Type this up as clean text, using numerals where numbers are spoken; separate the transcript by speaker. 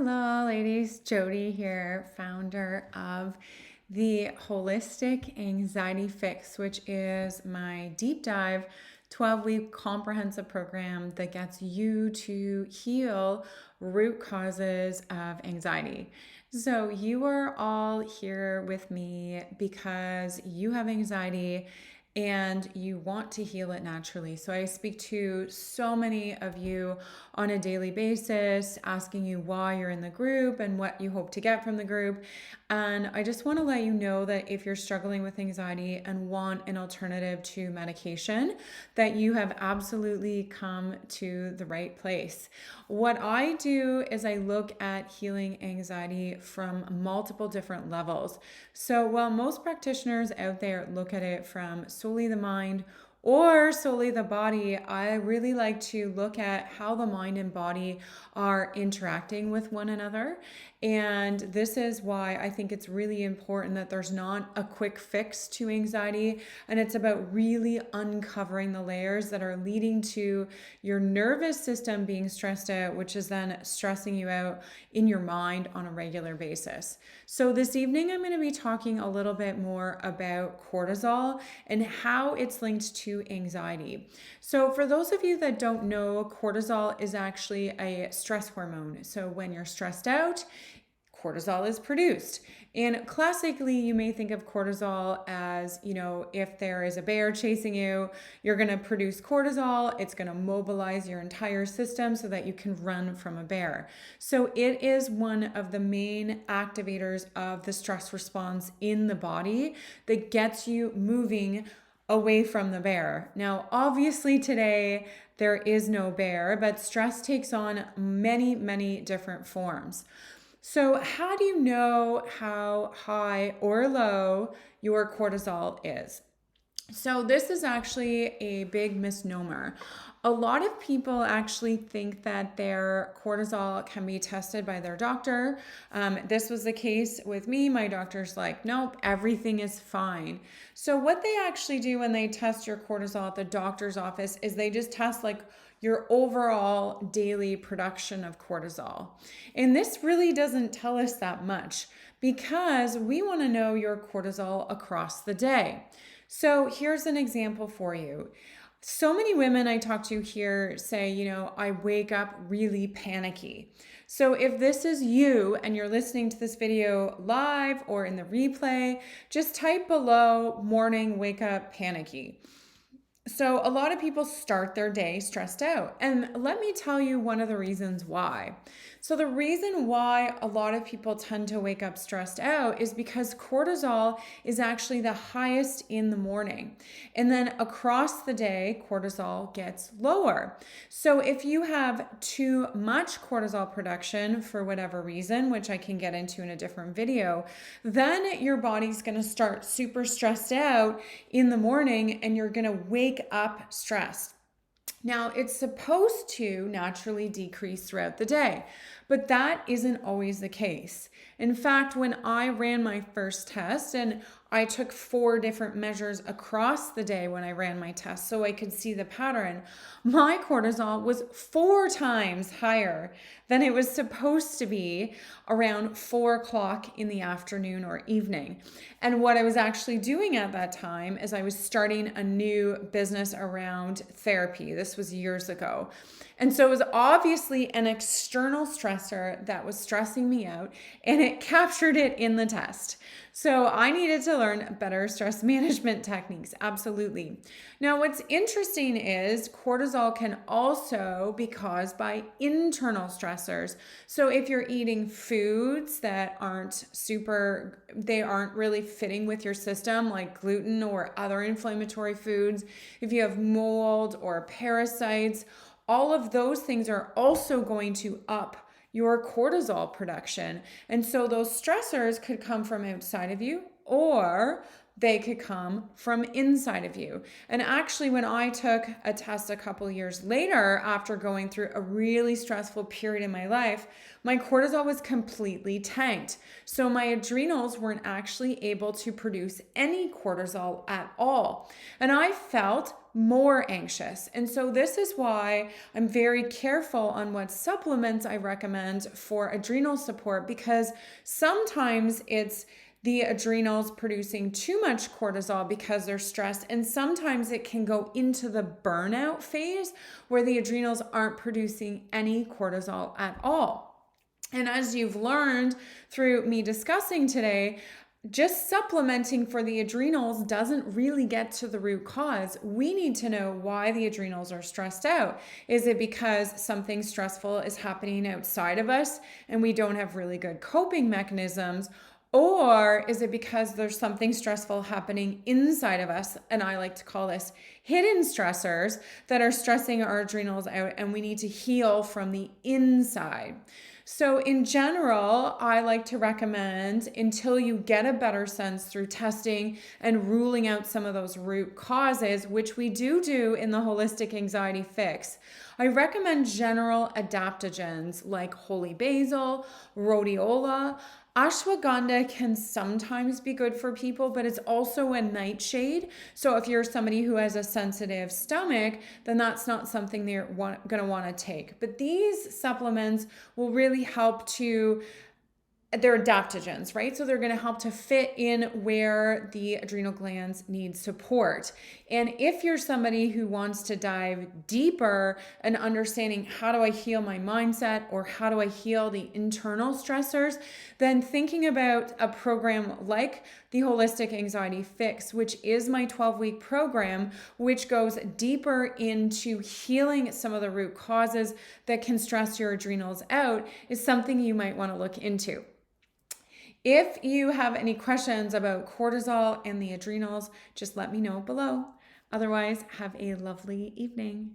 Speaker 1: Hello, ladies. Jody here, founder of the Holistic Anxiety Fix, which is my deep dive 12-week comprehensive program that gets you to heal root causes of anxiety. So, you are all here with me because you have anxiety and you want to heal it naturally. So I speak to so many of you on a daily basis, asking you why you're in the group and what you hope to get from the group. And I just want to let you know that if you're struggling with anxiety and want an alternative to medication, that you have absolutely come to the right place. What I do is I look at healing anxiety from multiple different levels. So while most practitioners out there look at it from solely the mind or solely the body, I really like to look at how the mind and body are interacting with one another. And this is why I think it's really important that there's not a quick fix to anxiety. And it's about really uncovering the layers that are leading to your nervous system being stressed out, which is then stressing you out in your mind on a regular basis. So this evening, I'm going to be talking a little bit more about cortisol and how it's linked to anxiety. So for those of you that don't know, cortisol is actually a stress hormone. So when you're stressed out, cortisol is produced. And classically, you may think of cortisol as, if there is a bear chasing you, you're going to produce cortisol. It's going to mobilize your entire system so that you can run from a bear. So it is one of the main activators of the stress response in the body that gets you moving away from the bear. Now, obviously today there is no bear, but stress takes on many, many different forms. So how do you know how high or low your cortisol is? So this is actually a big misnomer. A lot of people actually think that their cortisol can be tested by their doctor. This was the case with me. My doctor's like, nope, everything is fine. So what they actually do when they test your cortisol at the doctor's office is they just test like your overall daily production of cortisol. And this really doesn't tell us that much because we want to know your cortisol across the day. So here's an example for you. So many women I talk to here say, I wake up really panicky. So if this is you and you're listening to this video live or in the replay, just type below morning wake up panicky. So a lot of people start their day stressed out. And let me tell you one of the reasons why. So the reason why a lot of people tend to wake up stressed out is because cortisol is actually the highest in the morning. And then across the day, cortisol gets lower. So if you have too much cortisol production for whatever reason, which I can get into in a different video, then your body's going to start super stressed out in the morning and you're going to wake up stressed. Now, it's supposed to naturally decrease throughout the day, but that isn't always the case. In fact, when I ran my first test, and I took 4 different measures across the day when I ran my test so I could see the pattern, my cortisol was 4 times higher than it was supposed to be around 4 o'clock in the afternoon or evening. And what I was actually doing at that time is I was starting a new business around therapy. This was years ago. And so it was obviously an external stressor that was stressing me out, and it captured it in the test. So I needed to learn better stress management techniques, absolutely. Now, what's interesting is cortisol can also be caused by internal stressors. So if you're eating foods that aren't really fitting with your system, like gluten or other inflammatory foods, if you have mold or parasites, all of those things are also going to up your cortisol production. And so those stressors could come from outside of you or they could come from inside of you. And actually, when I took a test a couple years later, after going through a really stressful period in my life, my cortisol was completely tanked. So my adrenals weren't actually able to produce any cortisol at all. And I felt more anxious. And so this is why I'm very careful on what supplements I recommend for adrenal support, because sometimes it's the adrenals producing too much cortisol because they're stressed, and sometimes it can go into the burnout phase where the adrenals aren't producing any cortisol at all. And as you've learned through me discussing today, just supplementing for the adrenals doesn't really get to the root cause. We need to know why the adrenals are stressed out. Is it because something stressful is happening outside of us and we don't have really good coping mechanisms? Or is it because there's something stressful happening inside of us? And I like to call this hidden stressors that are stressing our adrenals out, and we need to heal from the inside. So in general, I like to recommend, until you get a better sense through testing and ruling out some of those root causes, which we do in the Holistic Anxiety Fix, I recommend general adaptogens like holy basil, rhodiola. Ashwagandha can sometimes be good for people, but it's also a nightshade. So if you're somebody who has a sensitive stomach, then that's not something they're going to want to take. But these supplements will really help to, they're adaptogens, right? So they're going to help to fit in where the adrenal glands need support. And if you're somebody who wants to dive deeper and understanding how do I heal my mindset, or how do I heal the internal stressors, then thinking about a program like the Holistic Anxiety Fix, which is my 12-week program, which goes deeper into healing some of the root causes that can stress your adrenals out, is something you might want to look into. If you have any questions about cortisol and the adrenals, just let me know below. Otherwise, have a lovely evening.